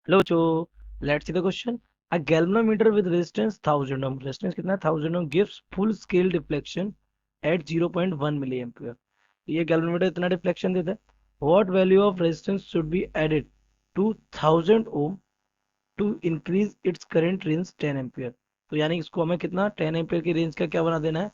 लो जो let's see the question. A galvanometer with resistance 1000 ohm, resistance कितना है 1000 ohm, gives full scale deflection at 0.1 milli ampere. ये galvanometer इतना deflection देता है। What value of resistance should be added to 1000 ohm to increase its current range 10 ampere. तो यानी इसको हमें कितना 10 एम्पियर की रेंज का क्या बना देना है,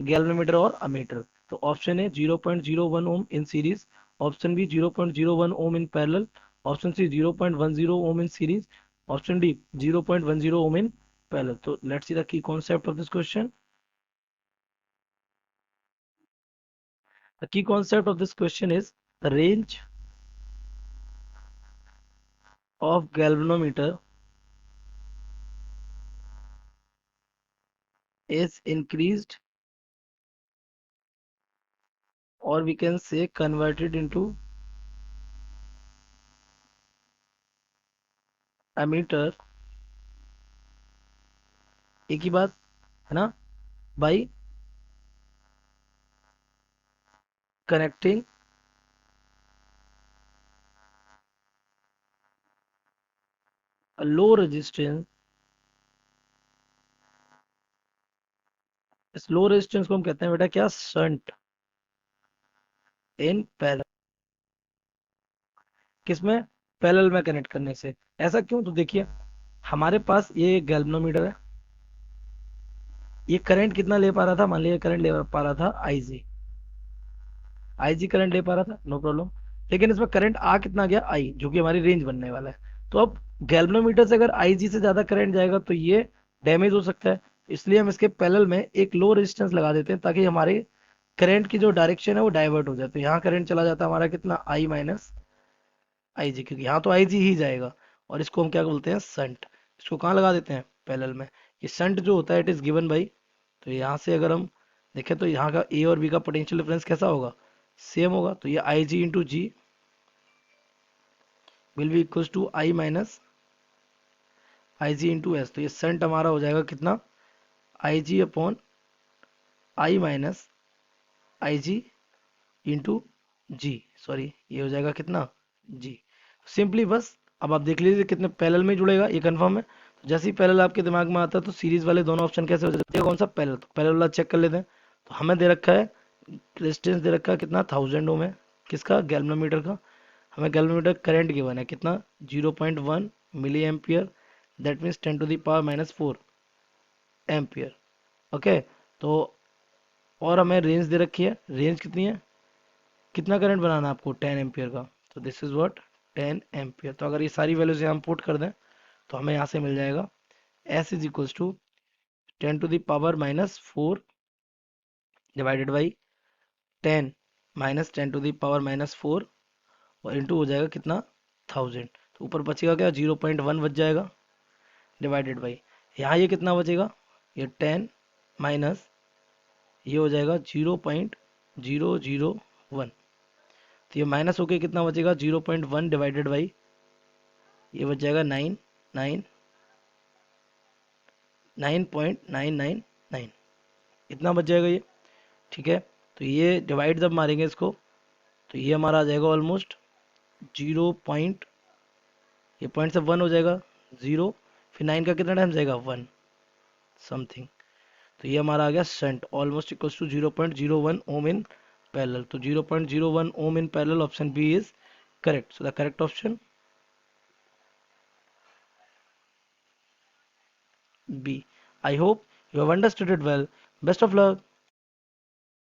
गैल्वेनोमीटर और अमीटर। तो option A 0.01 ohm in series, option B 0.01 ohm in parallel, option C 0.10 ohm in series, option D 0.10 ohm in parallel. तो let's see the key concept of this question. The key concept of this question is the range of galvanometer is increased, or we can say converted into ammeter, एक ही बात है ना, by connecting a low resistance। इस low resistance को हम कहते हैं बेटा क्या, शंट इन पैरेलल। किसमें, पैरेलल में कनेक्ट करने से। ऐसा क्यों, तो देखिए हमारे पास ये गैल्वेनोमीटर है, ये करंट कितना ले पा रहा था, मान लिया करंट ले पा रहा था आईजी, आईजी करंट ले पा रहा था, नो प्रॉब्लम। लेकिन इसमें करंट आ कितना गया, आई, जो कि हमारी रेंज बनने वाला है। तो अब गैल्वेनोमीटर से अगर आईजी से ज्यादा करंट जाएगा तो ये डैमेज हो सकता है। इसलिए हम इसके पैरेलल में एक लो रेजिस्टेंस लगा देते हैं, ताकि हमारे करंट की जो डायरेक्शन है वो डाइवर्ट हो जाए। तो यहाँ करंट चला जाता है हमारा कितना, आई माइनस आईजी, क्योंकि यहाँ तो आईजी ही जाएगा। और इसको हम क्या बोलते हैं, संट। इसको कहाँ लगा देते हैं, पैरेलल में। ये संट जो होता है इट इज गिवन बाई, तो यहाँ से अगर हम देखें तो यहाँ का ए और बी का पोटेंशियल डिफरेंस कैसा होगा, सेम होगा। तो ये I G into G will be equal to I minus I G into S. तो ये संट हमारा हो जाएगा कितना, I G upon I minus I G into G, sorry ये हो जाएगा कितना, जी। सिंपली बस, अब आप देख लीजिए कितने पैरेलल में जुड़ेगा, ये कंफर्म है। तो जैसे ही पैरेलल आपके दिमाग में आता है तो सीरीज वाले दोनों ऑप्शन कैसे हो जाते हैं, कौन सा पैरेलल, तो पैरेलल वाला चेक कर लेते हैं। तो हमें दे रखा है रेजिस्टेंस, दे रखा है कितना 1000 ओम है, किसका, गैल्वेनोमीटर का। हमें गैल्वेनोमीटर करंट गिवन है कितना, 0.1 मिली ampere, that means 10 to the power -4 ampere. Okay. तो और हमें रेंज दे रखी है, रेंज कितनी है, कितना करंट बनाना है आपको, 10 एम्पियर का। तो दिस इज व्हाट, 10 एम्पियर। तो अगर ये सारी वैल्यूज हम पुट कर दें तो हमें यहाँ से मिल जाएगा S is equals to 10 to the power -4 divided by 10 - 10 to the power -4, और इंटू हो जाएगा कितना, 1000। तो ऊपर बचेगा क्या, 0.1 बच जाएगा, डिवाइडेड बाई यहाँ ये कितना बचेगा, ये 10 माइनस ये हो जाएगा 0.001। तो ये माइनस होके कितना बचेगा, 0.1 डिवाइडेड बाई ये बच जाएगा 999.999, इतना बच जाएगा ये। ठीक है। तो ये डिवाइड जब मारेंगे इसको तो ये हमारा आ जाएगा ऑलमोस्ट 0 पॉइंट, ये पॉइंट से 1 हो जाएगा 0, फिर 9 का कितना टाइम जाएगा 1 समथिंग। तो ये हमारा आ गया shunt almost equals to 0.01 ohm in parallel. तो 0.01 ohm in parallel, option B is correct. So the correct option B. I hope you have understood it well. Best of luck.